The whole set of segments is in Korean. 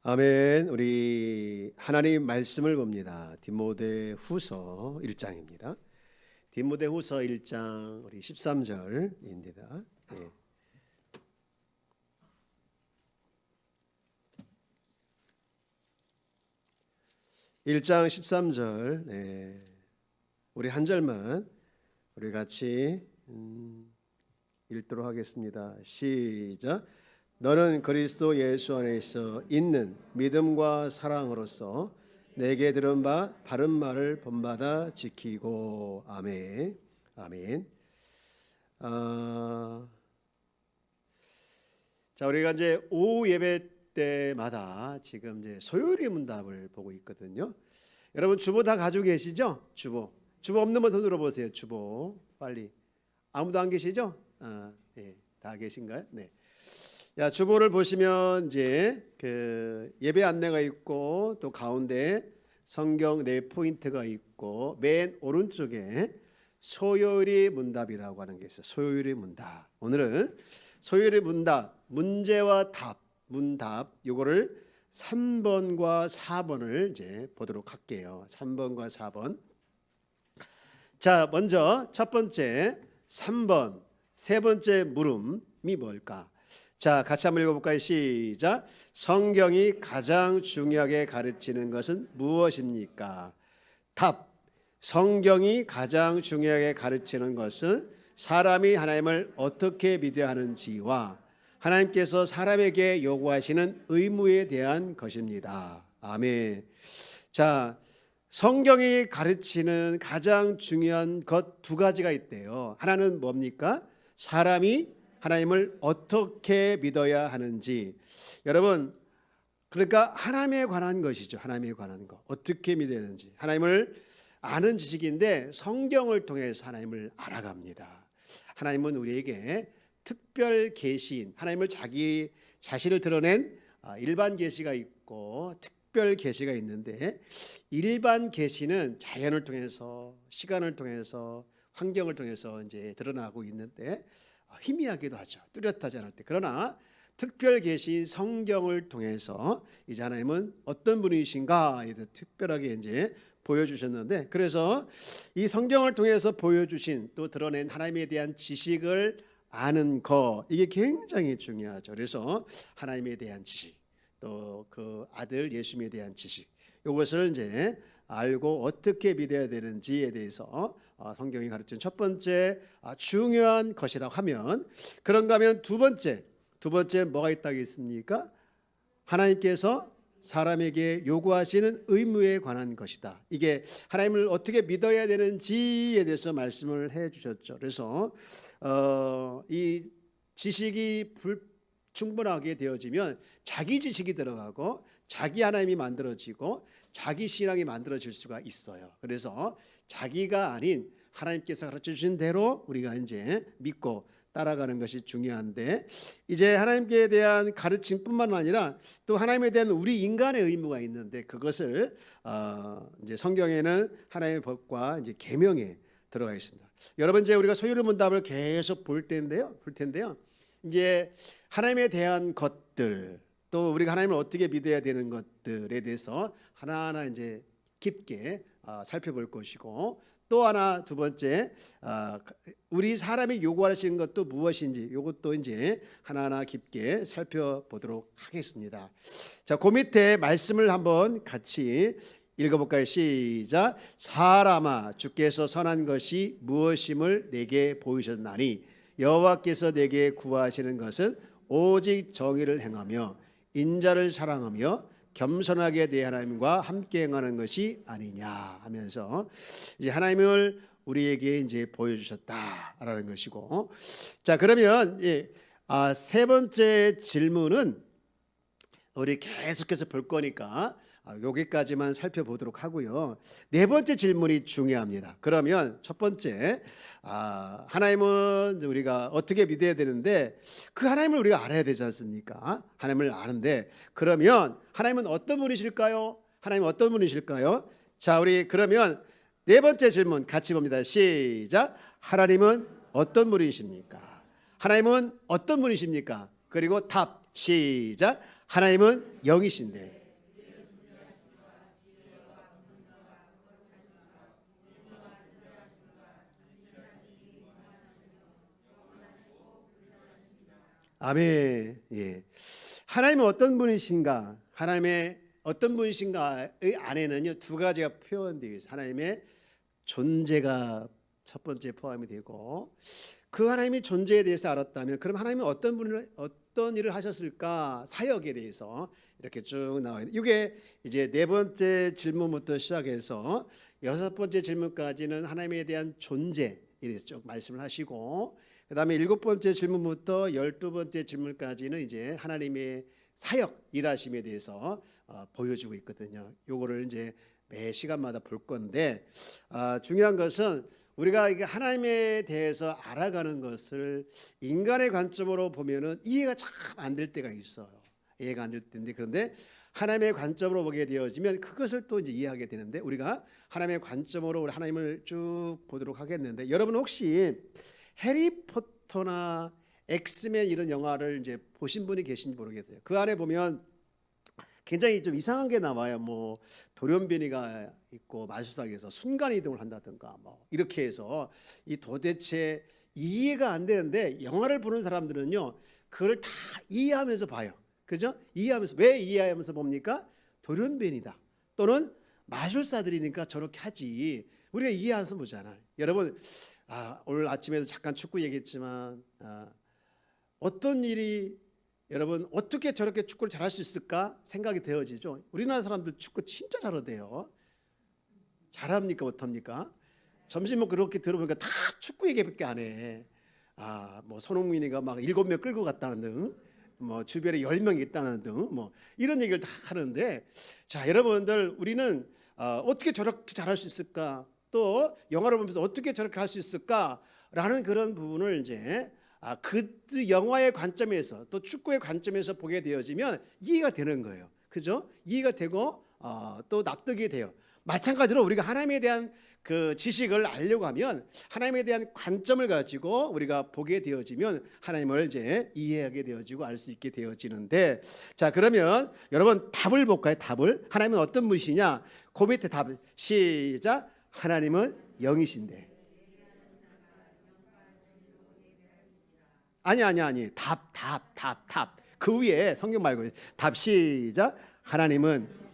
아멘. 우리 하나님 말씀을 봅니다. 디모데후서 1장입니다. 디모데후서 1장 우리 13절입니다. 예. 일 1장 13절 네. 우리 한 절만 우리 같이 읽도록 하겠습니다. 시작. 너는 그리스도 예수 안에서 있는 믿음과 사랑으로서 내게 들은 바 바른 말을 본받아 지키고. 아멘. 아멘. 자, 우리가 이제 오후 예배 때마다 지금 이제 소요리 문답을 보고 있거든요. 여러분 주보 다 가지고 계시죠? 주보 없는 분 손 들어보세요. 주보 빨리. 아무도 안 계시죠? 예, 다 계신가요? 네. 야, 주보를 보시면 이제 그 예배 안내가 있고 또 가운데 성경 네 포인트가 있고 맨 오른쪽에 소요리 문답이라고 하는 게 있어요. 소요리 문답. 오늘은 소요리 문답, 문제와 답, 문답 요거를 3번과 4번을 이제 보도록 할게요. 3번과 4번. 자, 먼저 첫 번째 3번 세 번째 물음이 뭘까? 자, 같이 한번 읽어볼까요? 시작. 성경이 가장 중요하게 가르치는 것은 무엇입니까? 답. 성경이 가장 중요하게 가르치는 것은 사람이 하나님을 어떻게 믿어야 하는지와 하나님께서 사람에게 요구하시는 의무에 대한 것입니다. 아멘. 자, 성경이 가르치는 가장 중요한 것 두 가지가 있대요. 하나는 뭡니까? 사람이 하나님을 어떻게 믿어야 하는지. 여러분, 그러니까 하나님에 관한 것이죠. 하나님에 관한 것. 어떻게 믿어야 하는지. 하나님을 아는 지식인데 성경을 통해서 하나님을 알아갑니다. 하나님은 우리에게 특별 계시인, 하나님을 자기 자신을 드러낸 일반 계시가 있고 특별 계시가 있는데, 일반 계시는 자연을 통해서, 시간을 통해서, 환경을 통해서 이제 드러나고 있는데 희미하기도 하죠. 뚜렷하지 않을 때. 그러나 특별 계시인 성경을 통해서 이제 하나님은 어떤 분이신가 특별하게 이제 보여주셨는데, 그래서 이 성경을 통해서 보여주신 또 드러낸 하나님에 대한 지식을 아는 거, 이게 굉장히 중요하죠. 그래서 하나님에 대한 지식, 또 그 아들 예수님에 대한 지식, 이것을 이제 알고 어떻게 믿어야 되는지에 대해서 성경이 가르치는 첫 번째 중요한 것이라고 하면, 그런가 하면 두 번째 뭐가 있다겠습니까? 하나님께서 사람에게 요구하시는 의무에 관한 것이다. 이게 하나님을 어떻게 믿어야 되는지에 대해서 말씀을 해 주셨죠. 그래서 이 지식이 충분하게 되어지면 자기 지식이 들어가고 자기 하나님이 만들어지고 자기 신앙이 만들어질 수가 있어요. 그래서 자기가 아닌 하나님께서 가르쳐 주신 대로 우리가 이제 믿고 따라가는 것이 중요한데, 이제 하나님께 대한 가르침뿐만 아니라 또 하나님에 대한 우리 인간의 의무가 있는데, 그것을 이제 성경에는 하나님의 법과 이제 계명에 들어가 있습니다. 여러분, 이제 우리가 소유리 문답을 계속 볼 텐데요. 이제 하나님에 대한 것들, 또 우리가 하나님을 어떻게 믿어야 되는 것들에 대해서 하나하나 이제 깊게 살펴볼 것이고, 또 하나 두 번째 우리 사람이 요구하시는 것도 무엇인지, 이것도 이제 하나하나 깊게 살펴보도록 하겠습니다. 자, 그 밑에 말씀을 한번 같이 읽어볼까요? 시작. 사람아, 주께서 선한 것이 무엇임을 내게 보이셨나니 여호와께서 내게 구하시는 것은 오직 정의를 행하며 인자를 사랑하며 겸손하게 내 하나님과 함께 행하는 것이 아니냐 하면서 이제 하나님을 우리에게 이제 보여주셨다라는 것이고, 자, 그러면 세 번째 질문은 우리 계속해서 볼 거니까 여기까지만 살펴보도록 하고요. 네 번째 질문이 중요합니다. 그러면 첫 번째, 하나님은 우리가 어떻게 믿어야 되는데, 그 하나님을 우리가 알아야 되지 않습니까? 하나님을 아는데, 그러면 하나님은 어떤 분이실까요? 하나님은 어떤 분이실까요? 자, 우리 그러면 네 번째 질문 같이 봅니다. 시작. 하나님은 어떤 분이십니까? 하나님은 어떤 분이십니까? 그리고 답. 시작. 하나님은 영이신데 아멘. 예. 하나님은 어떤 분이신가? 하나님의 어떤 분이신가의 안에는요 두 가지가 표현되어 있어요. 하나님의 존재가 첫 번째 포함이 되고 그 하나님의 존재에 대해서 알았다면 그럼 하나님은 어떤 일을 하셨을까? 사역에 대해서 이렇게 쭉 나와 있는. 이게 이제 네 번째 질문부터 시작해서 여섯 번째 질문까지는 하나님에 대한 존재에 대해서 쭉 말씀을 하시고 그다음에 일곱 번째 질문부터 12번째 질문까지는 이제 하나님의 사역 일하심에 대해서 보여주고 있거든요. 요거를 이제 매 시간마다 볼 건데 중요한 것은 우리가 이게 하나님에 대해서 알아가는 것을 인간의 관점으로 보면은 이해가 참 안 될 때가 있어요. 이해가 안 될 때인데 그런데 하나님의 관점으로 보게 되어지면 그것을 또 이제 이해하게 되는데 우리가 하나님의 관점으로 우리 하나님을 쭉 보도록 하겠는데 여러분 혹시 해리포터나 엑스맨 이런 영화를 이제 보신 분이 계신지 모르겠어요. 그 안에 보면 굉장히 좀 이상한 게 나와요. 뭐 돌연변이가 있고 마술사에서 순간 이동을 한다든가 뭐 이렇게 해서 이 도대체 이해가 안 되는데 영화를 보는 사람들은요 그걸 다 이해하면서 봐요. 그죠? 이해하면서 왜 이해하면서 봅니까? 돌연변이다 또는 마술사들이니까 저렇게 하지 우리가 이해하면서 보잖아요. 여러분 오늘 아침에도 잠깐 축구 얘기했지만 어떤 일이 여러분 어떻게 저렇게 축구를 잘할 수 있을까 생각이 되어지죠. 우리나라 사람들 축구 진짜 잘하대요. 잘합니까 못합니까? 점심 먹고 그렇게 들어보니까 다 축구 얘기밖에 안 해. 뭐 손흥민이가 막 7명 끌고 갔다는 등, 뭐 주변에 10명 있다는 등, 뭐 이런 얘기를 다 하는데, 자 여러분들 우리는 어떻게 저렇게 잘할 수 있을까? 또 영화를 보면서 어떻게 저렇게 할 수 있을까라는 그런 부분을 이제 그 영화의 관점에서 또 축구의 관점에서 보게 되어지면 이해가 되는 거예요. 그죠? 이해가 되고 또 납득이 돼요. 마찬가지로 우리가 하나님에 대한 그 지식을 알려고 하면 하나님에 대한 관점을 가지고 우리가 보게 되어지면 하나님을 이제 이해하게 되어지고 알 수 있게 되어지는데 자 그러면 여러분 답을 볼까요? 답을 하나님은 어떤 분이시냐? 그 밑에 답을 시작. 하나님은 영이신데. 아니. 답. 그 위에 성경 말고 답 시작. 하나님은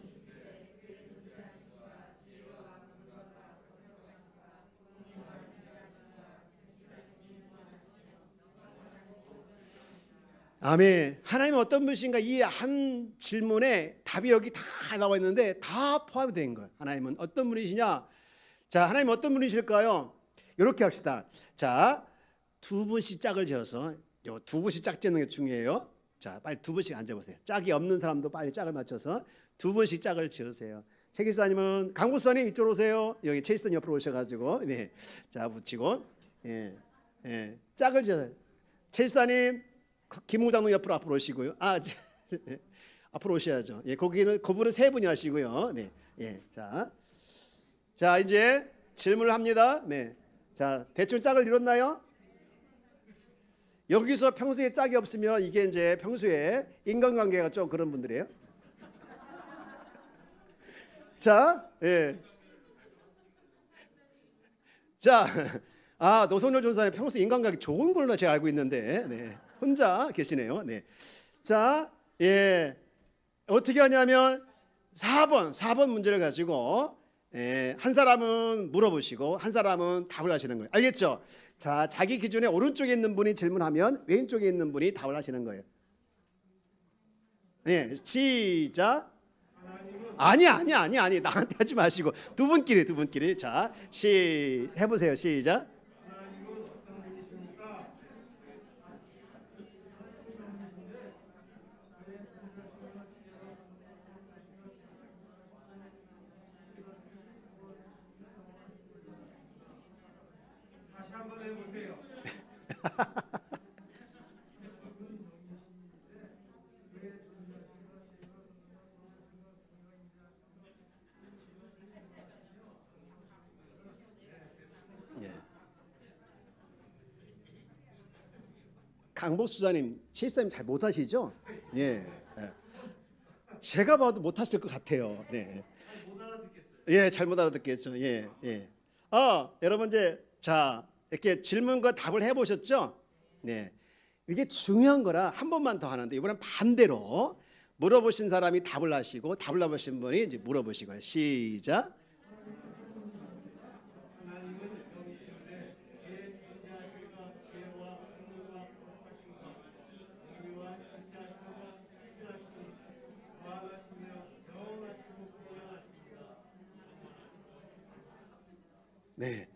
아멘. 하나님은 어떤 분이신가 이 한 질문에 답이 여기 다 나와 있는데 다 포함이 된 거예요. 하나님은 어떤 분이시냐? 자, 하나님은 어떤 분이실까요? 이렇게 합시다. 자, 두 분씩 짝을 지어서 두 분씩 짝 짓는 게 중요해요. 자, 빨리 두 분씩 앉아보세요. 짝이 없는 사람도 빨리 짝을 맞춰서 두 분씩 짝을 지으세요. 최 기수님, 강 부수님 이쪽으로 오세요. 여기 최 기수님 옆으로 오셔가지고, 네, 자 붙이고, 짝을 지어서 최 기수님, 김 부장님 옆으로 앞으로 오시고요. 앞으로 오셔야죠. 거기는 그분은 세 분이 하시고요. 네, 자 이제 질문을 합니다. 네, 자 대충 짝을 이뤘나요? 여기서 평소에 짝이 없으면 이게 이제 평소에 인간관계가 좀 그런 분들이에요. 자, 자, 노선열 전사님 평소 인간관계 좋은 걸로 제가 알고 있는데, 네, 혼자 계시네요. 네, 자, 어떻게 하냐면 4번 문제를 가지고 한 사람은 물어보시고 한 사람은 답을 하시는 거예요. 알겠죠? 자, 자기 기준에 오른쪽에 있는 분이 질문하면 왼쪽에 있는 분이 답을 하시는 거예요. 네, 시작. 아니 나한테 하지 마시고 두 분끼리 자, 해보세요. 시작. 다시 한번 해보세요. 강보수사님, 실사님 잘 못하시죠? 제가 봐도 못하실 것 같아요. 네. 못 알아듣겠어요. 잘못 알아듣겠죠. 여러분 이제 자 이렇게 질문과 답을 해보셨죠? 네. 이게 중요한 거라 한 번만 더 하는데 이번엔 반대로 물어보신 사람이 답을 하시고 답을 하신 분이 이제 물어보시고요. 시작. 네.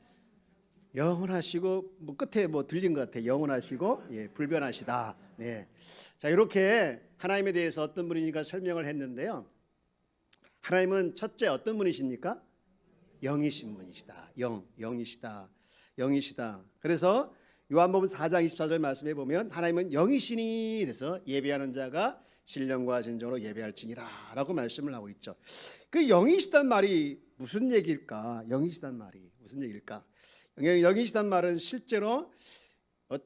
영원하시고 뭐 끝에 뭐 들린 것 같아. 영원하시고 예, 불변하시다. 네. 자, 이렇게 하나님에 대해서 어떤 분이니까 설명을 했는데요. 하나님은 첫째 어떤 분이십니까? 영이신 분이시다. 영이시다. 영이시다. 그래서 요한복음 4장 24절 말씀해 보면 하나님은 영이시니 그래서 예배하는 자가 신령과 진정으로 예배할지니라라고 말씀을 하고 있죠. 그 영이시단 말이 무슨 얘기일까? 영이시단 말이 무슨 얘기일까? 영이시단 말은 실제로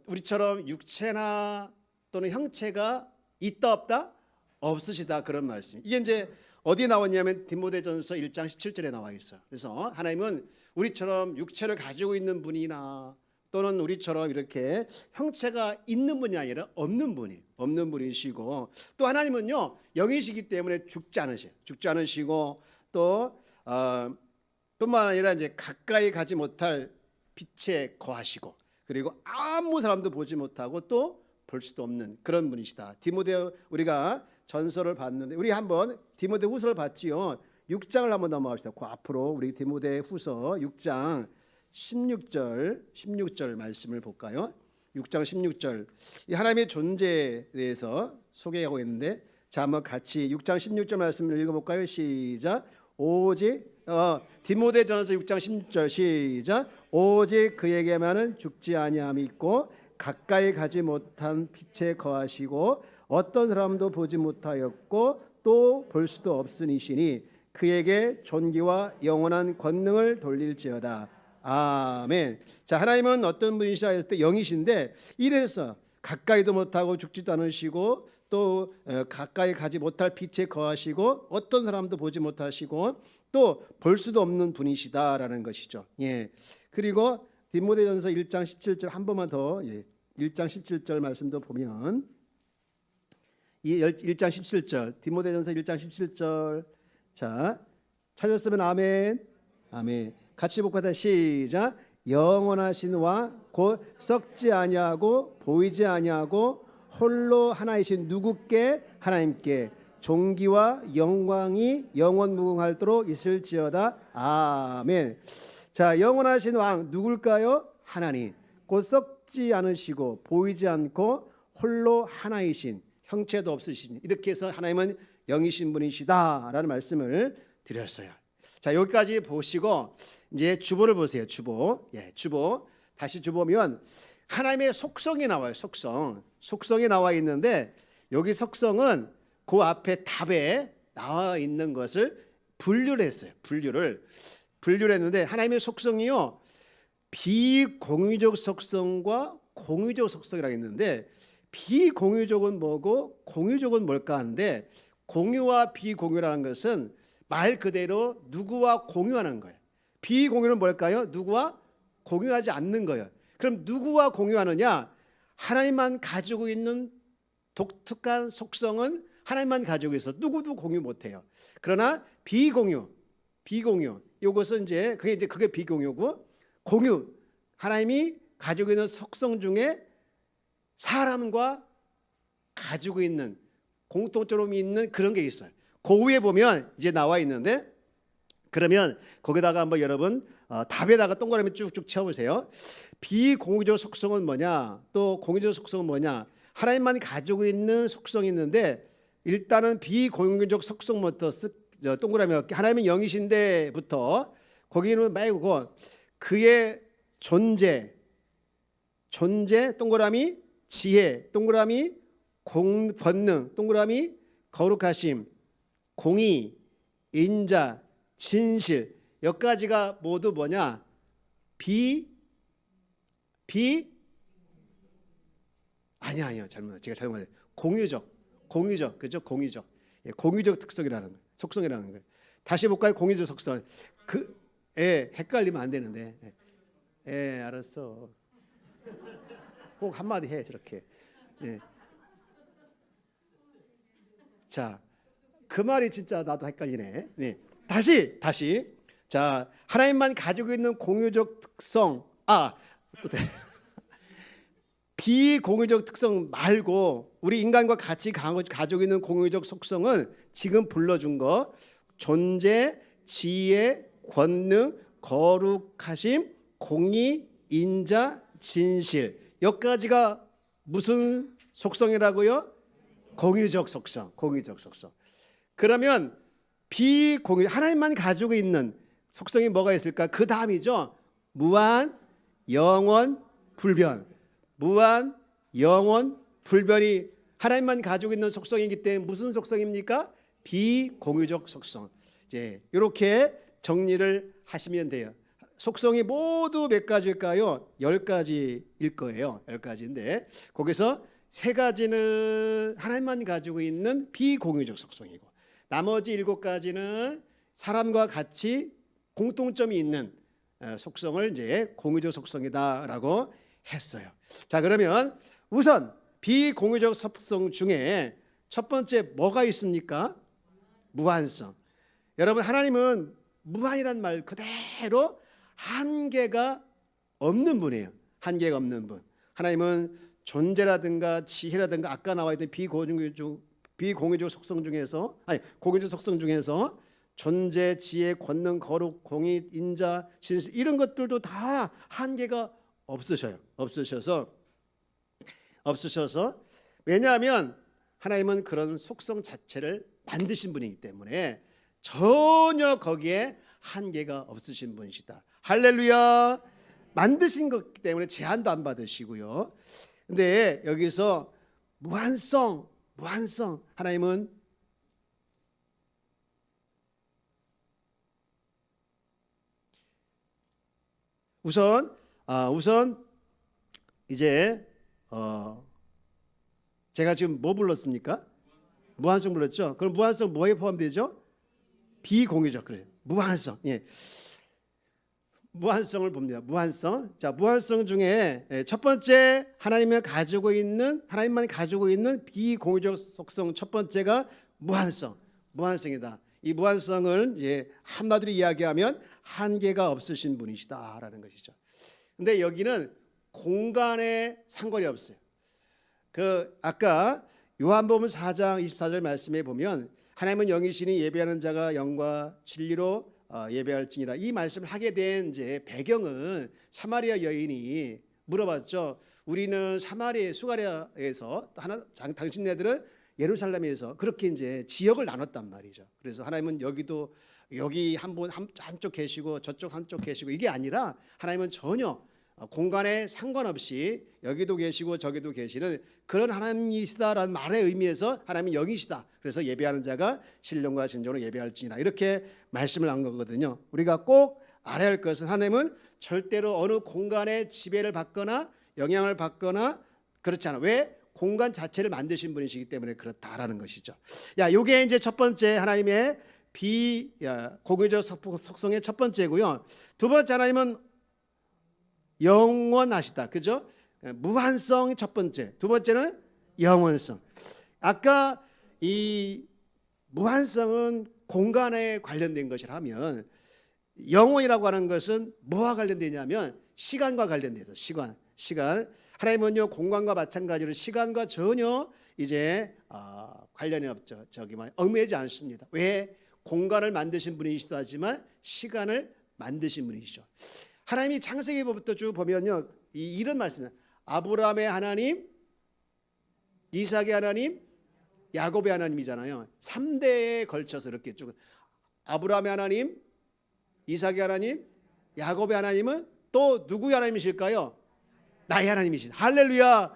우리처럼 육체나 또는 형체가 있다 없다? 없으시다 그런 말씀. 이게 이제 어디에 나왔냐면 디모데전서 1장 17절에 나와 있어요. 그래서 하나님은 우리처럼 육체를 가지고 있는 분이나 또는 우리처럼 이렇게 형체가 있는 분이 아니라 없는 분이시고 또 하나님은요 영이시기 때문에 죽지 않으시고 또 뿐만 아니라 이제 가까이 가지 못할 빛에 거하시고 그리고 아무 사람도 보지 못하고 또 볼 수도 없는 그런 분이시다. 디모데 우리가 전서를 봤는데 우리 한번 디모데 후서를 봤지요. 6장을 한번 넘어갑시다. 그 앞으로 우리 디모데 후서 6장 16절 말씀을 볼까요? 6장 16절 이 하나님의 존재에 대해서 소개하고 있는데 자 한번 같이 6장 16절 말씀을 읽어볼까요? 시작. 오직 디모데전서 6장 16절 시작. 오직 그에게만은 죽지 아니함이 있고 가까이 가지 못한 빛에 거하시고 어떤 사람도 보지 못하였고 또 볼 수도 없으니시니 그에게 존귀와 영원한 권능을 돌릴지어다. 아멘. 자, 하나님은 어떤 분이시라 했을 때 영이신데 이래서 가까이도 못하고 죽지도 않으시고 또 가까이 가지 못할 빛에 거하시고 어떤 사람도 보지 못하시고 또 볼 수도 없는 분이시다라는 것이죠. 예. 그리고 디모데전서 1장 17절 한 번만 더 1장 17절 말씀도 보면 이 1장 17절 디모데전서 1장 17절 자 찾았으면 아멘. 아멘. 같이 볼까요? 시작. 영원하신 와 곧 썩지 아니하고 보이지 아니하고 홀로 하나이신 누구께 하나님께 존귀와 영광이 영원 무궁할도록 있을지어다. 아멘. 자, 영원하신 왕 누굴까요? 하나님. 곧 썩지 않으시고 보이지 않고 홀로 하나이신 형체도 없으신 이렇게 해서 하나님은 영이신 분이시다라는 말씀을 드렸어요. 자, 여기까지 보시고 이제 주보를 보세요. 주보. 예, 주보. 다시 주보면 하나님의 속성이 나와요. 속성이 나와 있는데 여기 속성은 그 앞에 답에 나와 있는 것을 분류를 했어요. 분류를 했는데 하나님의 속성이요. 비공유적 속성과 공유적 속성이라고 했는데 비공유적은 뭐고 공유적은 뭘까 하는데 공유와 비공유라는 것은 말 그대로 누구와 공유하는 거예요. 비공유는 뭘까요? 누구와 공유하지 않는 거예요. 그럼 누구와 공유하느냐? 하나님만 가지고 있는 독특한 속성은 하나님만 가지고 있어. 누구도 공유 못해요. 그러나 비공유 이것은 그게 비공유고 공유 하나님이 가지고 있는 속성 중에 사람과 가지고 있는 공통점이 있는 그런 게 있어요. 그 위에 보면 이제 나와 있는데 그러면 거기다가 한번 여러분 답에다가 동그라미 쭉쭉 채워보세요. 비공유적 속성은 뭐냐? 또 공유적 속성은 뭐냐? 하나님만 가지고 있는 속성이 있는데 일단은 비공유적 속성부터 동그라미 하나님은 영이신데부터 거기는 말고 그의 존재 동그라미 지혜 동그라미 권능 동그라미 거룩하심 공의 인자 진실 여기까지가 모두 뭐냐? 아니요 제가 잘못했어요. 공유적 그죠? 공유적 특성이라는 거예요. 속성이라는 거예요. 다시 볼까요? 공유적 속성 헷갈리면 안 되는데 알았어. 꼭 한마디 해 저렇게 예. 자, 그 말이 진짜 나도 헷갈리네. 네. 다시. 자, 하나님만 가지고 있는 공유적 특성. 또 비공유적 특성 말고 우리 인간과 같이 가지고 있는 공유적 속성은 지금 불러준 거 존재, 지혜, 권능, 거룩하심, 공의, 인자, 진실. 여기까지가 무슨 속성이라고요? 공유적 속성. 그러면 비공유 하나님만 가지고 있는 속성이 뭐가 있을까? 그 다음이죠. 무한, 영원, 불변. 무한, 영원, 불변이 하나님만 가지고 있는 속성이기 때문에 무슨 속성입니까? 비공유적 속성. 이제 이렇게 정리를 하시면 돼요. 속성이 모두 몇 가지일까요? 10가지일 거예요. 10가지인데 거기서 3가지는 하나님만 가지고 있는 비공유적 속성이고 나머지 7가지는 사람과 같이 공통점이 있는 속성을 이제 공유적 속성이다라고 했어요. 자, 그러면 우선 비공유적 속성 중에 첫 번째 뭐가 있습니까? 무한성. 여러분, 하나님은 무한이란 말 그대로 한계가 없는 분이에요. 한계가 없는 분. 하나님은 존재라든가 지혜라든가 아까 나와 있던 비공유적 속성 중에서 공유적 속성 중에서 존재, 지혜, 권능, 거룩, 공의, 인자, 진실 이런 것들도 다 한계가 없으셔서 왜냐하면 하나님은 그런 속성 자체를 만드신 분이기 때문에 전혀 거기에 한계가 없으신 분이시다. 할렐루야. 만드신 것 때문에 제한도 안 받으시고요. 근데 여기서 무한성 하나님은 우선 이제 제가 지금 뭐 불렀습니까? 무한성 불렀죠. 그럼 무한성 뭐에 포함되죠? 비공유적. 그래요. 무한성. 예. 무한성을 봅니다. 무한성. 자, 무한성 중에 첫 번째 하나님만 가지고 있는 비공유적 속성 첫 번째가 무한성이다. 이 무한성을 이제 한마디로 이야기하면 한계가 없으신 분이시다라는 것이죠. 근데 여기는 공간에 상관이 없어요. 그 아까 요한복음 4장 24절 말씀에 보면 하나님은 영이시니 예배하는 자가 영과 진리로 예배할지니라 이 말씀을 하게 된 이제 배경은 사마리아 여인이 물어봤죠. 우리는 수가랴에서 당신네들은 예루살렘에서 그렇게 이제 지역을 나눴단 말이죠. 그래서 하나님은 여기 한쪽 계시고 저쪽 한쪽 계시고 이게 아니라 하나님은 전혀 공간에 상관없이 여기도 계시고 저기도 계시는 그런 하나님이시다라는 말의 의미에서 하나님은 영이시다. 그래서 예배하는 자가 신령과 진정으로 예배할지니라 이렇게 말씀을 한 거거든요. 우리가 꼭 알아야 할 것은 하나님은 절대로 어느 공간에 지배를 받거나 영향을 받거나 그렇지 않아. 왜? 공간 자체를 만드신 분이시기 때문에 그렇다라는 것이죠. 요게 이제 첫 번째 하나님의 비공유적 속성의 첫 번째고요. 두 번째 하나님은 영원하시다. 그죠? 무한성이 첫 번째. 두 번째는 영원성. 아까 이 무한성은 공간에 관련된 것이라면 영원이라고 하는 것은 뭐와 관련되냐면 시간과 관련돼서 시간. 하나님은요 공간과 마찬가지로 시간과 전혀 이제 관련이 없죠. 얽매이지 않습니다. 왜? 공간을 만드신 분이시도 하지만 시간을 만드신 분이시죠. 하나님이 창세기부터 쭉 보면요 이런 말씀이에요. 아브라함의 하나님, 이삭의 하나님, 야곱의 하나님이잖아요. 3대에 걸쳐서 이렇게 쭉 아브라함의 하나님, 이삭의 하나님, 야곱의 하나님은 또 누구의 하나님이실까요? 나의 하나님이신. 할렐루야.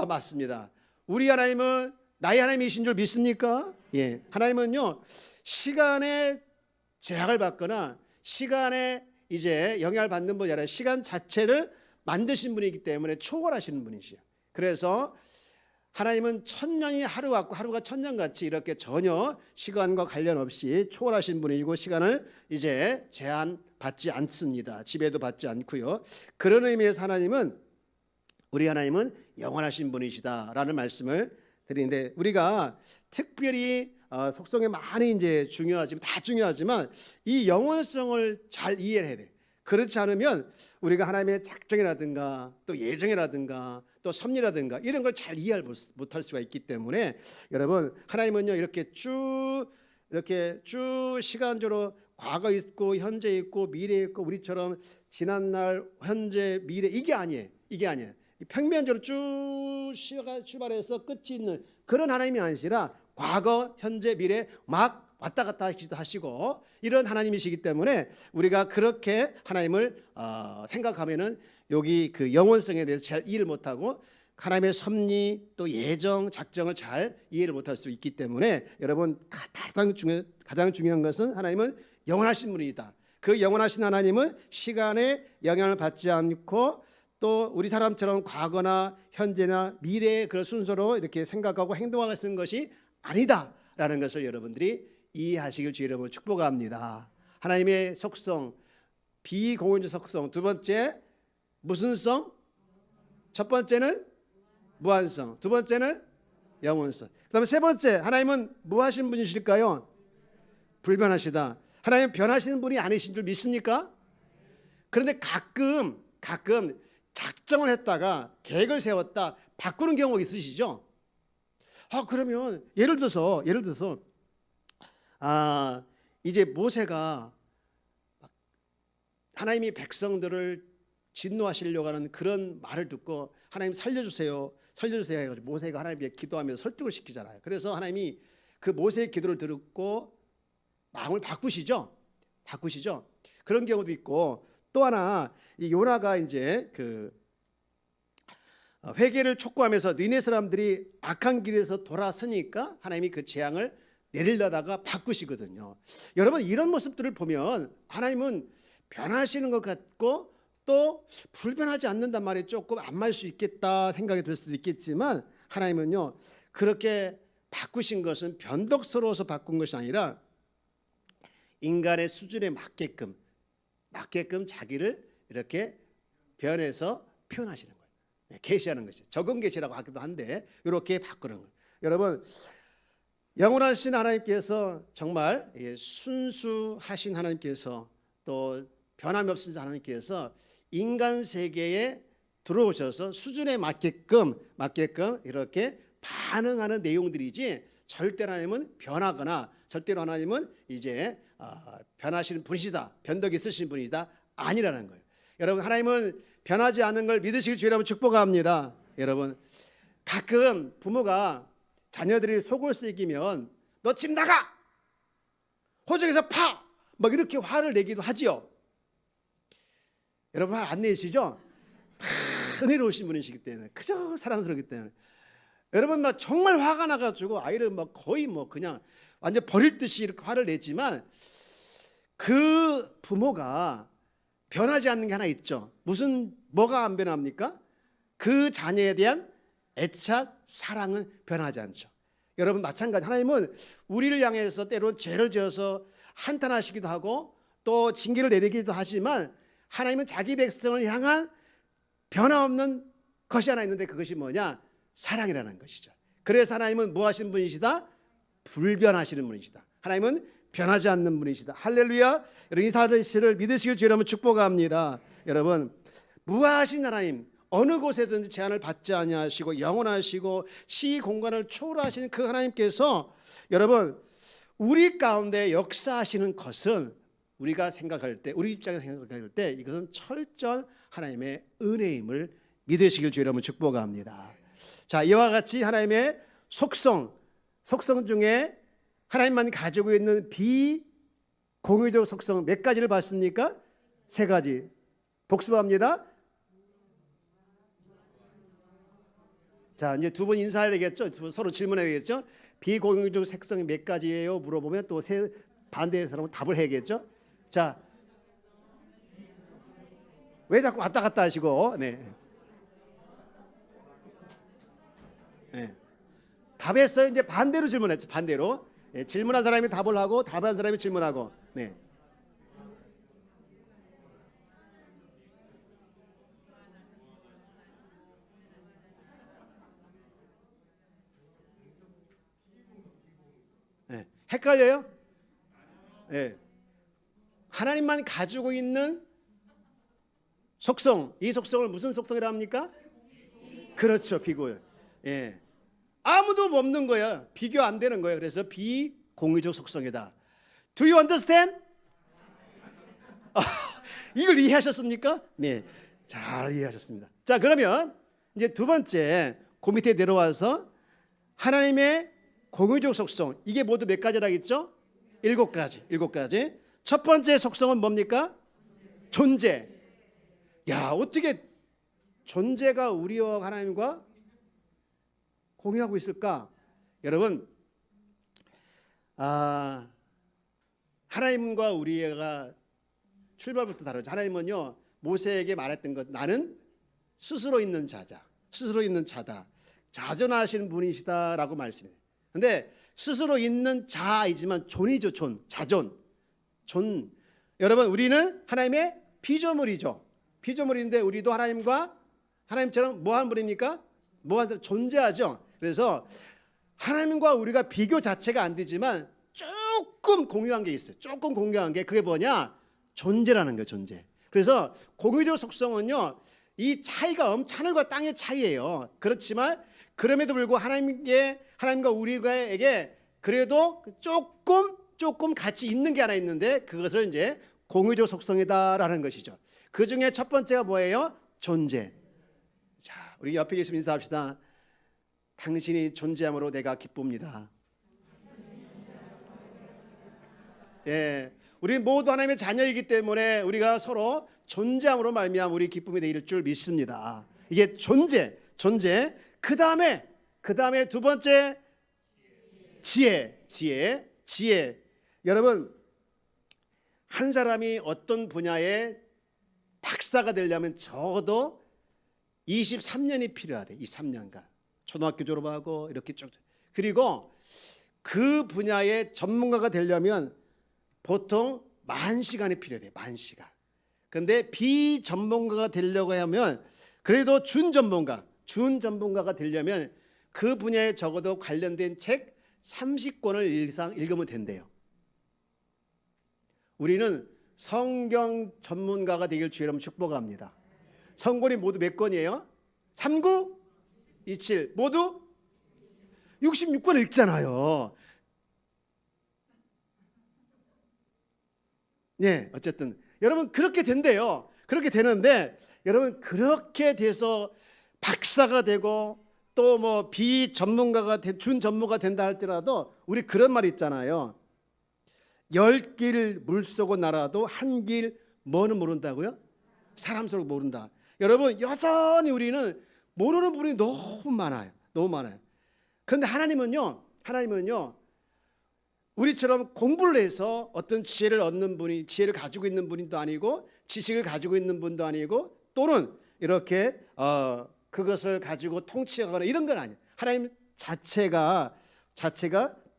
맞습니다. 우리 하나님은 나의 하나님이신 줄 믿습니까? 예. 하나님은요 시간에 제약을 받거나 시간에 이제 영향을 받는 분이 아니라 시간 자체를 만드신 분이기 때문에 초월하시는 분이시요. 그래서 하나님은 천년이 하루 같고 하루가 천년 같이 이렇게 전혀 시간과 관련 없이 초월하신 분이고 시간을 이제 제한받지 않습니다. 지배도 받지 않고요. 그런 의미에서 하나님은 우리 하나님은 영원하신 분이시다라는 말씀을 드리는데, 우리가 특별히 속성에 많이 이제 중요하지만 다 중요하지만 이 영원성을 잘 이해해야 돼. 그렇지 않으면 우리가 하나님의 작정이라든가 또 예정이라든가 또 섭리라든가 이런 걸 잘 이해를 못할 수가 있기 때문에, 여러분 하나님은요 이렇게 쭉 시간적으로 과거 있고 현재 있고 미래 있고 우리처럼 지난날 현재 미래 이게 아니에요. 평면적으로 쭉 출발해서 끝이 있는 그런 하나님이 아니라 과거 현재 미래 막 왔다 갔다 하시고 이런 하나님이시기 때문에 우리가 그렇게 하나님을 생각하면은 여기 그 영원성에 대해서 잘 이해를 못하고 하나님의 섭리 또 예정 작정을 잘 이해를 못할 수 있기 때문에, 여러분 가장 중요한 것은 하나님은 영원하신 분이다. 그 영원하신 하나님은 시간에 영향을 받지 않고 또 우리 사람처럼 과거나 현재나 미래의 그런 순서로 이렇게 생각하고 행동하는 것이 아니다라는 것을 여러분들이 이해하시길 주의 이름으로 축복합니다. 하나님의 속성, 비공유적 속성. 두 번째 무슨 성? 첫 번째는 무한성, 두 번째는 영원성. 그다음에 세 번째, 하나님은 무하신 분이실까요? 불변하시다. 하나님 변하시는 분이 아니신 줄 믿습니까? 그런데 가끔 작정을 했다가 계획을 세웠다 바꾸는 경우가 있으시죠? 그러면 예를 들어서 이제 모세가 하나님이 백성들을 진노하시려고 하는 그런 말을 듣고 하나님 살려주세요 해가지고 모세가 하나님께 기도하면서 설득을 시키잖아요. 그래서 하나님이 그 모세의 기도를 듣고 마음을 바꾸시죠. 그런 경우도 있고, 또 하나 이 요나가 이제 그 회개를 촉구하면서 니네 사람들이 악한 길에서 돌아서니까 하나님이 그 재앙을 내리려다가 바꾸시거든요. 여러분 이런 모습들을 보면 하나님은 변하시는 것 같고 또 불변하지 않는단 말이 조금 안 맞을 수 있겠다 생각이 들 수도 있겠지만, 하나님은요 그렇게 바꾸신 것은 변덕스러워서 바꾼 것이 아니라 인간의 수준에 맞게끔 자기를 이렇게 변해서 표현하시는 거예요. 계시하는 것이 적응 계시라고 하기도 한데 이렇게 바꾸는 거예요. 여러분 영원하신 하나님께서 정말 순수하신 하나님께서 또 변함이 없으신 하나님께서 인간 세계에 들어오셔서 수준에 맞게끔 이렇게 반응하는 내용들이지, 절대로 하나님은 변하거나 절대로 하나님은 이제 변하시는 분이시다, 변덕이 있으신 분이다 아니라는 거예요. 여러분 하나님은 변하지 않는 걸 믿으시길 주의 이름으로 축복합니다. 여러분 가끔 부모가 자녀들이 속을 새기면 너 집 나가, 호적에서 파, 막 이렇게 화를 내기도 하지요. 여러분 화 안 내시죠? 다 은혜로우신 분이시기 때문에, 그저 사랑스럽기 때문에. 여러분 막 정말 화가 나가지고 아이를 막 거의 뭐 그냥 완전 버릴 듯이 이렇게 화를 내지만 그 부모가 변하지 않는 게 하나 있죠. 뭐가 안 변합니까? 그 자녀에 대한 애착, 사랑은 변하지 않죠. 여러분 마찬가지, 하나님은 우리를 향해서 때로 죄를 지어서 한탄하시기도 하고 또 징계를 내리기도 하지만, 하나님은 자기 백성을 향한 변함없는 것이 하나 있는데 그것이 뭐냐? 사랑이라는 것이죠. 그래서 하나님은 무하신 분이시다? 불변하시는 분이시다. 하나님은 변하지 않는 분이시다. 할렐루야. 여러분 이 사실을 믿으시길 주의 이름으로 축복합니다. 여러분 무하신 하나님, 어느 곳에든지 제한을 받지 아니하시고 영원하시고 시 공간을 초월하시는 그 하나님께서 여러분 우리 가운데 역사하시는 것은 우리가 생각할 때, 우리 입장에서 생각할 때 이것은 철저한 하나님의 은혜임을 믿으시길 주의 이름으로 축복합니다. 자, 이와 같이 하나님의 속성 중에 하나님만 가지고 있는 비공유적 속성 몇 가지를 봤습니까? 세 가지. 복습합니다. 자, 이제 두 분 인사해야 되겠죠? 두 분 서로 질문해야 되겠죠? 비공유적 속성이 몇 가지예요? 물어보면 또 세 반대의 사람은 답을 해야겠죠? 자, 왜 자꾸 왔다 갔다 하시고? 네. 답했어요. 이제 반대로 질문했죠. 반대로. 네, 질문한 사람이 답을 하고 답한 사람이 질문하고. 네. 헷갈려요? 예. 하나님만 가지고 있는 속성, 이 속성을 무슨 속성이라 합니까? 그렇죠, 비고요. 예. 아무도 없는 거야. 비교 안 되는 거예요. 그래서 비공유적 속성이다. Do you understand? 이걸 이해하셨습니까? 네, 잘 이해하셨습니다. 자, 그러면 이제 두 번째 그 밑에 내려와서 하나님의 공유적 속성, 이게 모두 몇 가지라고 했죠? 7가지. 첫 번째 속성은 뭡니까? 존재. 야, 어떻게 존재가 우리와 하나님과 공유하고 있을까? 여러분, 하나님과 우리가 출발부터 다르죠. 하나님은요, 모세에게 말했던 것, 나는 스스로 있는 자다. 자존하시는 분이시다라고 말씀해요. 근데 스스로 있는 자이지만 존이죠, 자존. 여러분, 우리는 하나님의 피조물이죠. 피조물인데 우리도 하나님처럼 뭐 하는 분입니까? 존재하죠. 그래서 하나님과 우리가 비교 자체가 안 되지만 조금 공유한 게 있어요. 조금 공유한 게 그게 뭐냐? 존재라는 거예요, 존재. 그래서 공유적 속성은요, 이 차이가 하늘과 땅의 차이예요. 그렇지만 그럼에도 불구하고 하나님과 우리에게 그래도 조금 같이 있는 게 하나 있는데 그것을 이제 공유적 속성이다라는 것이죠. 그 중에 첫 번째가 뭐예요? 존재. 자, 우리 옆에 계시면 인사합시다. 당신이 존재함으로 내가 기쁩니다. 예, 우리 모두 하나님의 자녀이기 때문에 우리가 서로 존재함으로 말미암아 우리 기쁨이 되릴 줄 믿습니다. 이게 존재. 그 다음에 두 번째 지혜. 여러분, 한 사람이 어떤 분야에 박사가 되려면 적어도 23년이 필요하대. 23년간 초등학교 졸업하고 이렇게 쭉. 그리고 그 분야의 전문가가 되려면 보통 10,000시간이 필요해. 10,000시간. 근데 비전문가가 되려고 하면 그래도 준전문가가 되려면 그 분야에 적어도 관련된 책 30권을 이상 읽으면 된대요. 우리는 성경 전문가가 되길 주의 이름으로 축복합니다. 성권이 모두 몇 권이에요? 39, 27 모두 66권 읽잖아요. 네, 어쨌든 여러분 그렇게 된대요. 그렇게 되는데 여러분 그렇게 돼서 박사가 되고 또 뭐 비전문가가 준전문가가 된다 할지라도 우리 그런 말 있잖아요. 10길 물쏘고 날아도 한 길 뭐는 모른다고요? 사람 서로 모른다. 여러분 여전히 우리는 모르는 부분이 너무 많아요. 그런데 하나님은요 우리처럼 공부를 해서 어떤 지혜를 얻는 분이, 지혜를 가지고 있는 분도 아니고 지식을 가지고 있는 분도 아니고 또는 이렇게 그것을 가지고 통치하거나 이런 건 아니에요. 하나님 자체가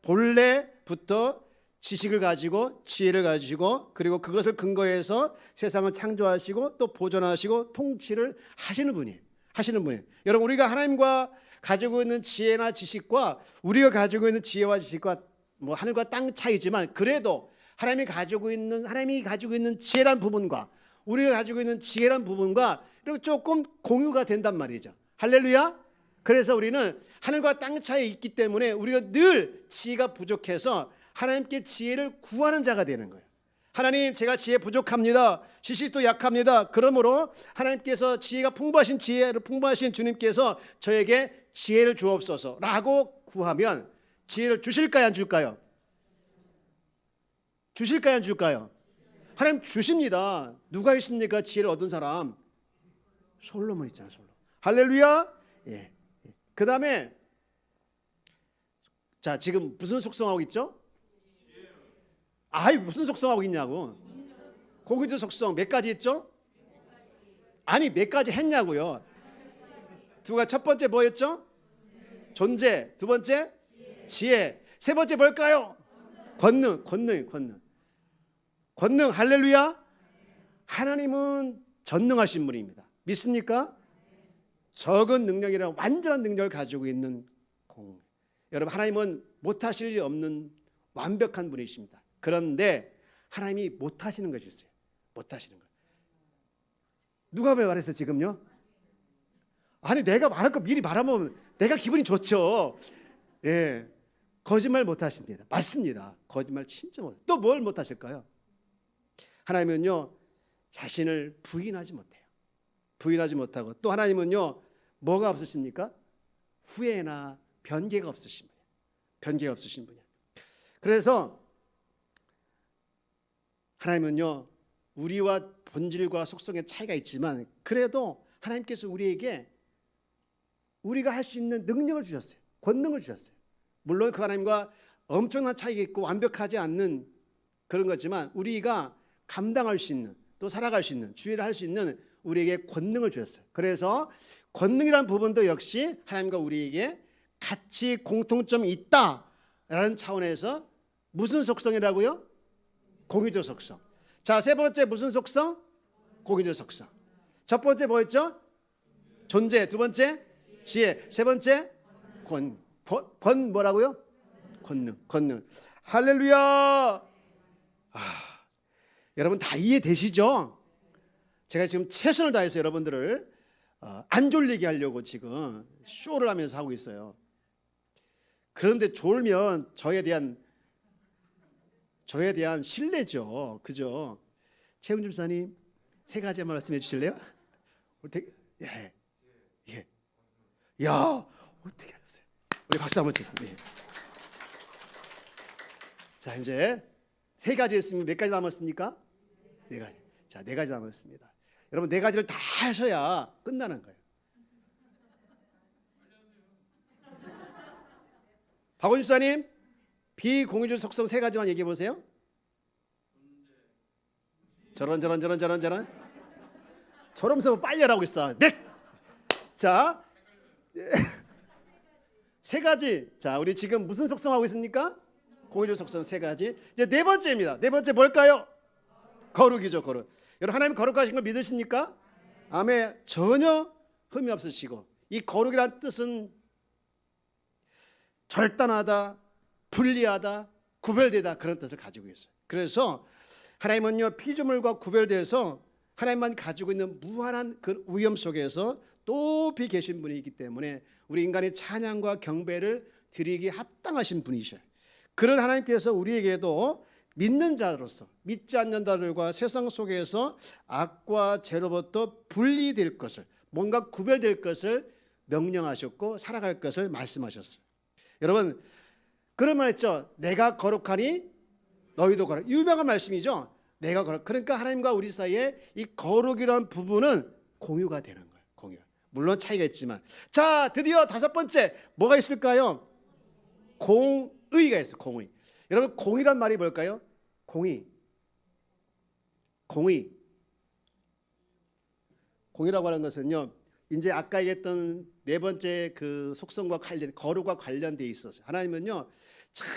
본래부터 지식을 가지고 지혜를 가지고 그리고 그것을 근거해서 세상을 창조하시고 또 보존하시고 통치를 하시는 분이에요. 여러분 우리가 하나님과 가지고 있는 지혜나 지식과 우리가 가지고 있는 지혜와 지식과 뭐 하늘과 땅 차이지만 그래도 하나님이 가지고 있는 지혜란 부분과 우리가 가지고 있는 지혜란 부분과 이렇게 조금 공유가 된단 말이죠. 할렐루야. 그래서 우리는 하늘과 땅 차이에 있기 때문에 우리가 늘 지혜가 부족해서 하나님께 지혜를 구하는 자가 되는 거예요. 하나님 제가 지혜 부족합니다. 지식도 약합니다. 그러므로 하나님께서 지혜를 풍부하신 주님께서 저에게 지혜를 주옵소서라고 구하면 지혜를 주실까요 안 줄까요? 주실까요 안 줄까요? 하나님 주십니다. 누가 있습니까? 지혜를 얻은 사람? 솔로몬 있잖아요. 할렐루야. 예. 그 다음에 자 지금 무슨 속성하고 있죠? 무슨 속성하고 있냐고. 공유적 속성 몇 가지 있죠? 아니 몇 가지 했냐고요. 첫 번째 뭐였죠? 존재. 두 번째 지혜. 세 번째 뭘까요? 권능. 할렐루야. 하나님은 전능하신 분입니다. 믿습니까? 적은 능력이랑 완전한 능력을 가지고 있는 여러분 하나님은 못하실 일 없는 완벽한 분이십니다. 그런데 하나님이 못하시는 것이 있어요. 못하시는 것. 누가 왜 말했어요 지금요? 아니 내가 말할 거 미리 말하면 내가 기분이 좋죠. 예, 거짓말 못하십니다. 맞습니다. 거짓말 진짜 못. 또 뭘 못하실까요? 하나님은요 자신을 부인하지 못해요. 부인하지 못하고 또 하나님은요 뭐가 없으십니까? 후회나 변개가 없으신 분이에요. 변개가 없으신 분이에요. 그래서 하나님은요 우리와 본질과 속성의 차이가 있지만 그래도 하나님께서 우리에게 우리가 할 수 있는 능력을 주셨어요. 권능을 주셨어요. 물론 그 하나님과 엄청난 차이가 있고 완벽하지 않는 그런 거지만 우리가 감당할 수 있는 또 살아갈 수 있는 주의를 할 수 있는 우리에게 권능을 주셨어요. 그래서 권능이라는 부분도 역시 하나님과 우리에게 같이 공통점이 있다라는 차원에서 무슨 속성이라고요? 공유적 속성. 자, 세 번째 무슨 속성? 공유적 속성. 첫 번째 뭐였죠? 존재. 두 번째 지혜. 세 번째 권 뭐라고요? 권능. 할렐루야. 여러분 다 이해되시죠? 제가 지금 최선을 다해서 여러분들을 안 졸리게 하려고 지금 쇼를 하면서 하고 있어요. 그런데 졸면 저에 대한 신뢰죠. 그죠? 최훈 집사님 세 가지 말씀해 주실래요? 예. 야, 어떻게 하셨어요? 우리 박수 한번 주세요. 예. 자, 이제 세 가지 했으면 몇 가지 남았습니까? 네 가지. 자, 네 가지 남았습니다. 여러분 네 가지를 다 하셔야 끝나는 거예요. 박원 집사님 비공유적 속성 세 가지만 얘기해 보세요. 저런 저러면서 빨리 하라고 있어. 네. 자, 세 가지. 자, 우리 지금 무슨 속성 하고 있습니까? 공유적 속성 세 가지. 이제 네 번째입니다. 네 번째 뭘까요? 거룩이죠, 거룩. 여러분 하나님 거룩하신 걸 믿으십니까? 아멘. 전혀 흠이 없으시고 이 거룩이란 뜻은 절단하다, 분리하다, 구별되다 그런 뜻을 가지고 있어요. 그래서 하나님은요 피조물과 구별돼서 하나님만 가지고 있는 무한한 그 위엄 속에서 높이 계신 분이기 때문에 우리 인간의 찬양과 경배를 드리기 합당하신 분이셔요. 그런 하나님께서 우리에게도 믿는 자로서 믿지 않는 자들과 세상 속에서 악과 죄로부터 분리될 것을 뭔가 구별될 것을 명령하셨고 살아갈 것을 말씀하셨어요. 여러분 그런 말 했죠. 내가 거룩하니 너희도 거룩. 유명한 말씀이죠. 내가 거룩. 그러니까 하나님과 우리 사이에 이 거룩이라는 부분은 공유가 되는 거예요. 공유. 물론 차이가 있지만 자 드디어 다섯 번째 뭐가 있을까요? 공의가 있어요. 공의. 여러분 공의란 말이 뭘까요? 공의라고 하는 것은요 이제 아까 얘기했던 네 번째 그 속성과 관련 거룩과 관련되어 있어서 하나님은요 참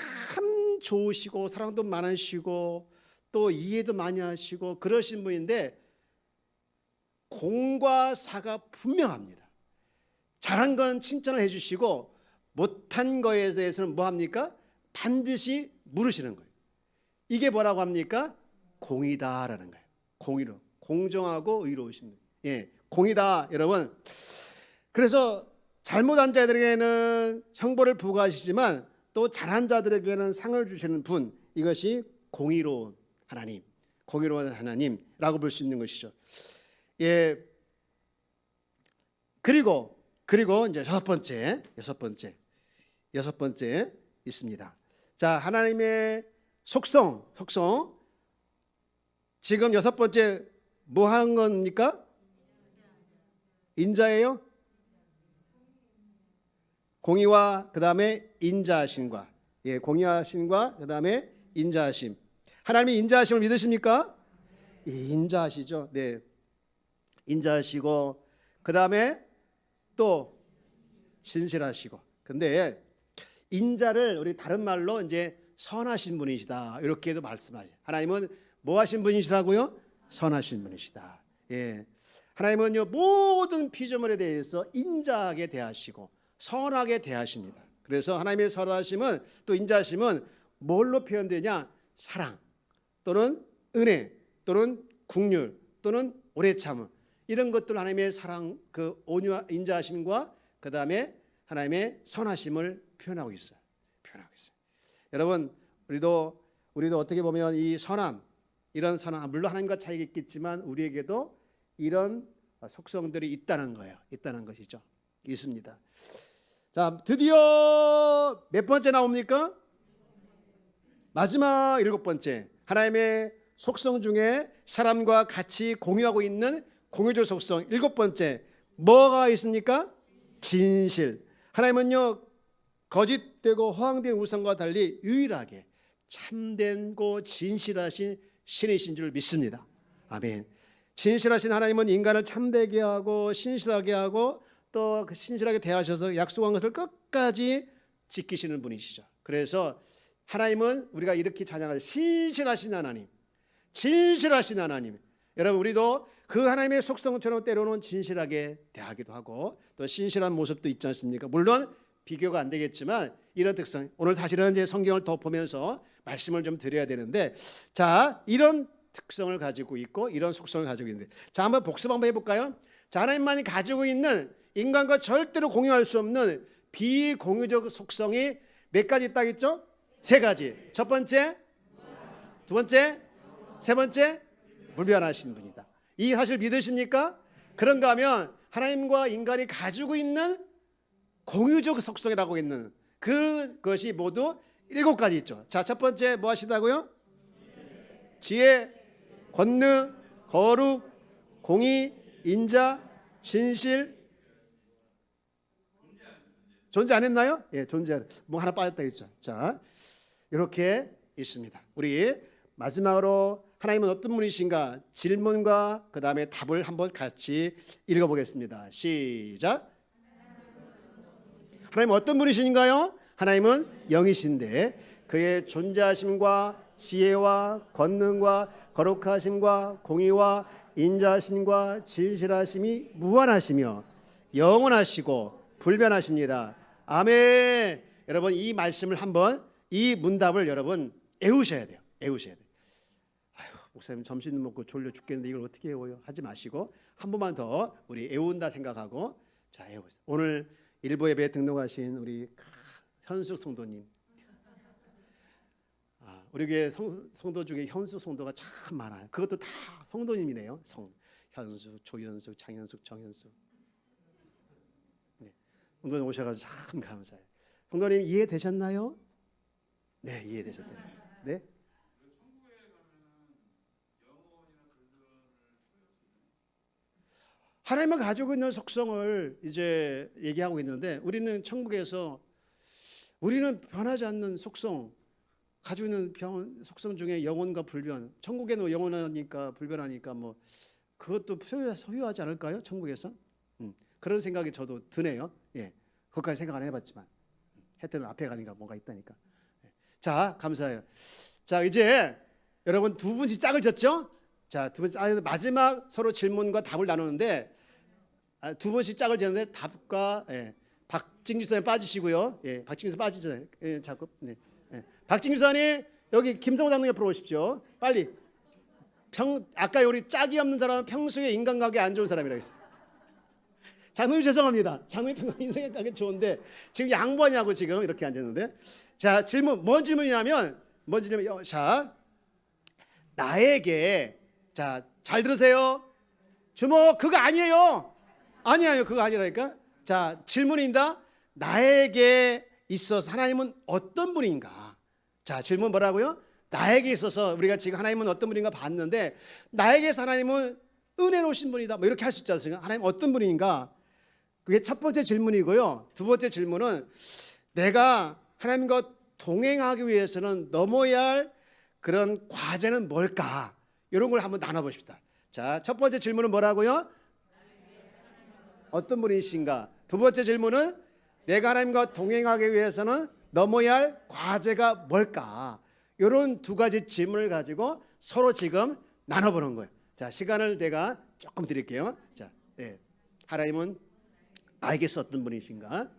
좋으시고 사랑도 많으시고 또 이해도 많이 하시고 그러신 분인데 공과 사가 분명합니다. 잘한 건 칭찬을 해주시고 못한 거에 대해서는 뭐합니까? 반드시 물으시는 거예요. 이게 뭐라고 합니까? 공의다라는 거예요. 공의로 공정하고 의로우신 분. 예, 공의다 여러분. 그래서 잘못한 자들에게는 형벌을 부과하시지만 또 잘한 자들에게는 상을 주시는 분. 이것이 공의로운 하나님, 공의로운 하나님라고 볼 수 있는 것이죠. 예. 그리고 이제 여섯 번째 있습니다. 자, 하나님의 속성. 지금 여섯 번째 뭐 하는 겁니까? 인자예요? 공의와 그다음에 인자하심과 예, 공의하심과 그다음에 인자하심. 하나님의 인자하심을 믿으십니까? 예, 인자하시죠. 네. 인자하시고 그다음에 또 진실하시고. 근데 인자를 우리 다른 말로 이제 선하신 분이시다. 이렇게도 말씀하죠. 하나님은 뭐 하신 분이시라고요? 선하신 분이시다. 예. 하나님은요 모든 피조물에 대해서 인자하게 대하시고 선하게 대하십니다. 그래서 하나님의 선하심은 또 인자하심은 뭘로 표현되냐? 사랑 또는 은혜 또는 긍휼 또는 오래 참음, 이런 것들 하나님의 사랑, 그 온유와 인자하심과 그 다음에 하나님의 선하심을 표현하고 있어요. 여러분, 우리도 어떻게 보면 이 선함, 이런 선함, 물론 하나님과 차이가 있겠지만 우리에게도 이런 속성들이 있다는 거예요. 있다는 것이죠. 있습니다. 자, 드디어 몇 번째 나옵니까? 마지막 7번째. 하나님의 속성 중에 사람과 같이 공유하고 있는 공유적 속성 7번째. 뭐가 있습니까? 진실. 하나님은요, 거짓되고 허황된 우상과 달리 유일하게 참되고 진실하신 신이신 줄 믿습니다. 아멘. 진실하신 하나님은 인간을 참되게 하고 신실하게 하고 또 그 신실하게 대하셔서 약속한 것을 끝까지 지키시는 분이시죠. 그래서 하나님은 우리가 이렇게 찬양할 신실하신 하나님, 진실하신 하나님. 여러분, 우리도 그 하나님의 속성처럼 때로는 진실하게 대하기도 하고 또 신실한 모습도 있지 않습니까? 물론 비교가 안 되겠지만 이런 특성, 오늘 사실은 이제 성경을 더 보면서 말씀을 좀 드려야 되는데, 자, 이런 특성을 가지고 있고 이런 속성을 가지고 있는데, 자, 한번 복습 한번 해볼까요? 자, 하나님만이 가지고 있는 인간과 절대로 공유할 수 없는 비공유적 속성이 몇 가지 있다고 했죠? 3가지. 첫 번째, 두 번째, 세 번째, 불변하신 분이다. 이 사실 믿으십니까? 그런가 하면 하나님과 인간이 가지고 있는 공유적 속성이라고 있는 그것이 모두 7가지 있죠. 자, 첫 번째 뭐 하시다고요? 지혜, 권능, 거룩, 공의, 인자, 진실. 존재 안 했나요? 예, 존재. 뭐 하나 빠졌다 했죠. 자, 이렇게 있습니다. 우리 마지막으로 하나님은 어떤 분이신가 질문과 그 다음에 답을 한번 같이 읽어보겠습니다. 시작. 하나님은 어떤 분이신가요? 하나님은 영이신데 그의 존재하심과 지혜와 권능과 거룩하심과 공의와 인자하심과 진실하심이 무한하시며 영원하시고 불변하십니다. 아멘. 여러분, 이 말씀을 한번, 이 문답을 여러분 애우셔야 돼요. 애우셔야 돼요. 아유, 목사님 점심 먹고 졸려 죽겠는데 이걸 어떻게 외워요? 하지 마시고 한 번만 더 우리 애운다 생각하고 자, 애워보세요. 오늘 일부 예배에 등록하신 우리 현숙 성도님, 우리 교회 성도 중에 현숙 성도가 참 많아요. 그것도 다 성도님이네요. 현숙, 조현숙, 장현숙, 정현숙. 네, 성도님 오셔가지고 참 감사해요. 성도님 이해되셨나요? 네, 이해되셨대요. 네. 하나님만 가지고 있는 속성을 이제 얘기하고 있는데, 우리는 천국에서 우리는 변하지 않는 속성 가지고 있는 속성 중에 영원과 불변. 천국에는 영원하니까 불변하니까 뭐 그것도 소유하지 않을까요? 천국에서? 그런 생각이 저도 드네요. 예, 그것까지 생각 안 해봤지만 해태는 앞에 가니까 뭐가 있다니까. 자, 감사해요. 자, 이제 여러분 두 분씩 짝을 졌죠? 자, 두 번째 마지막 서로 질문과 답을 나누는데 두 번씩 짝을 졌는데 답과 박진규 선생님 빠지시고요. 예, 박진규 선생님 빠지죠. 예, 자꾸. 네. 예. 박진규 선생님 여기 김성호 장로님 옆으로 오십시오. 빨리. 아까 우리 짝이 없는 사람은 평소에 인간관계 안 좋은 사람이라고 했어요. 장로님 죄송합니다. 장로님 인생관계 좋은데 지금 양보하냐고 지금 이렇게 앉았는데. 자, 질문. 뭔 질문이냐면 자, 나에게, 자, 잘 들으세요. 주목. 그거 아니에요. 아니에요. 그거 아니라니까. 자, 질문입니다. 나에게 있어서 하나님은 어떤 분인가? 자, 질문 뭐라고요? 나에게 있어서 우리가 지금 하나님은 어떤 분인가 봤는데, 나에게서 하나님은 은혜로우신 분이다. 뭐 이렇게 할 수 있지 않습니까? 하나님 어떤 분인가? 그게 첫 번째 질문이고요. 두 번째 질문은 내가 하나님과 동행하기 위해서는 넘어야 할 그런 과제는 뭘까? 이런 걸 한번 나눠봅시다. 자, 첫 번째 질문은 뭐라고요? 어떤 분이신가? 두 번째 질문은 내가 하나님과 동행하기 위해서는 넘어야 할 과제가 뭘까? 이런 두 가지 질문을 가지고 서로 지금 나눠보는 거예요. 자, 시간을 내가 조금 드릴게요. 자, 하나님은 나에게서 어떤 분이신가?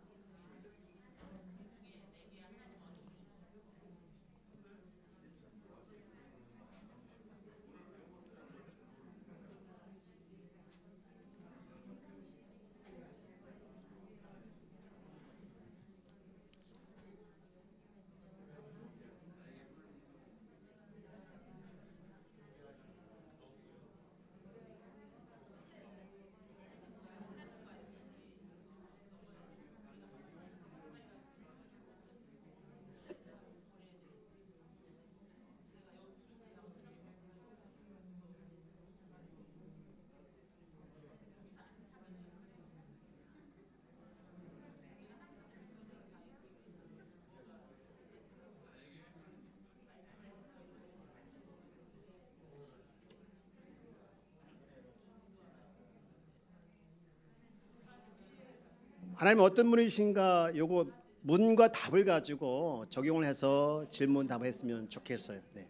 하나님 어떤 분이신가 요거 문과 답을 가지고 적용을 해서 질문 답했으면 좋겠어요. 네.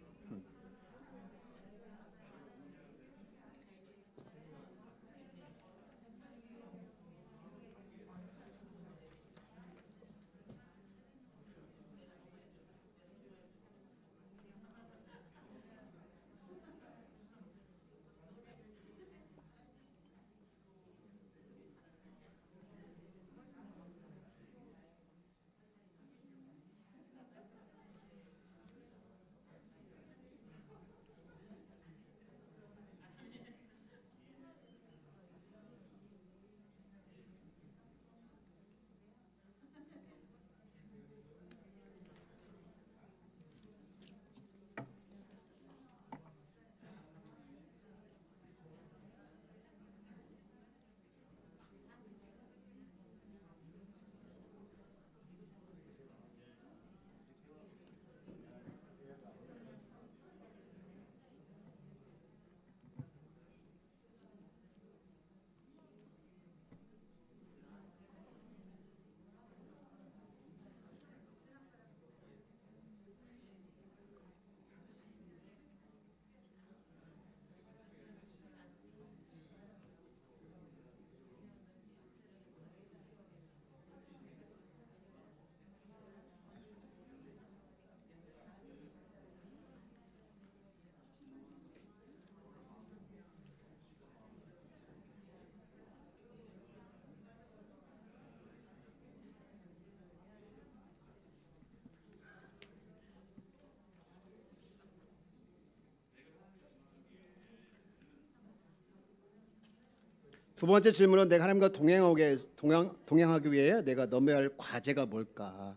두 번째 질문은 내가 하나님과 동행하기 위해 내가 넘어야 할 과제가 뭘까?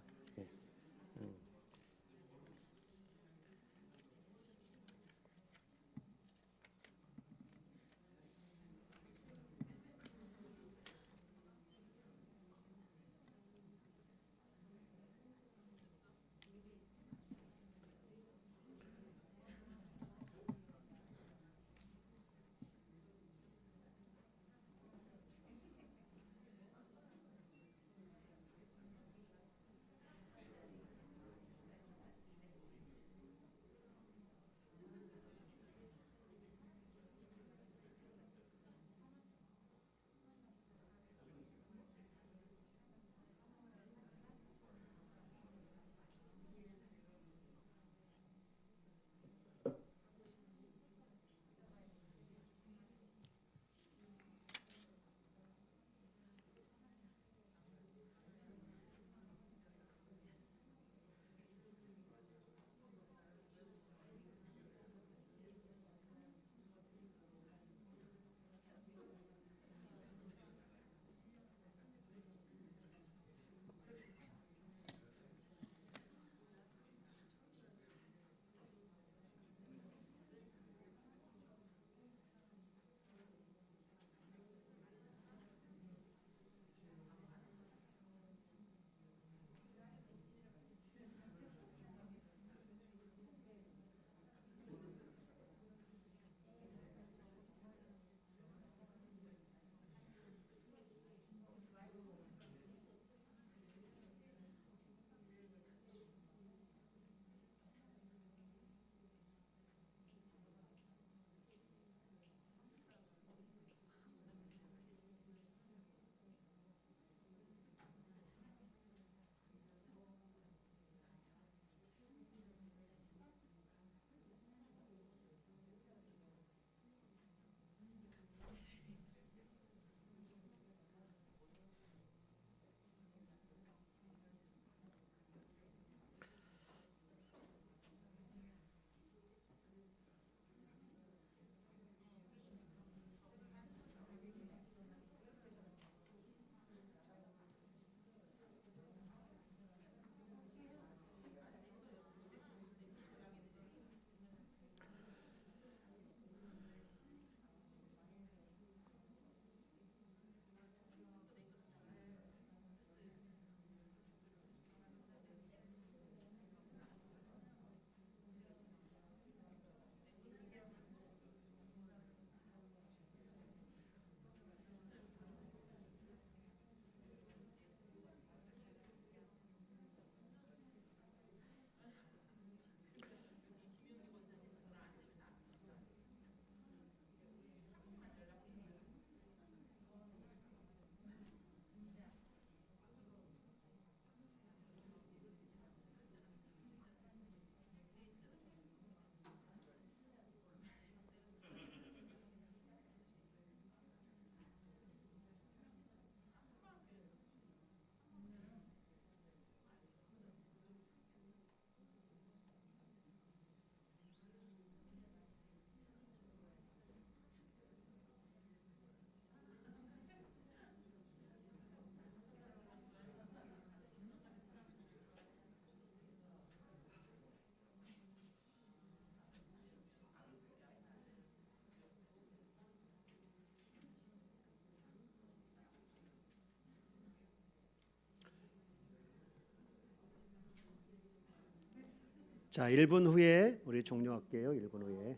자, 1분 후에 우리 종료할게요. 1분 후에.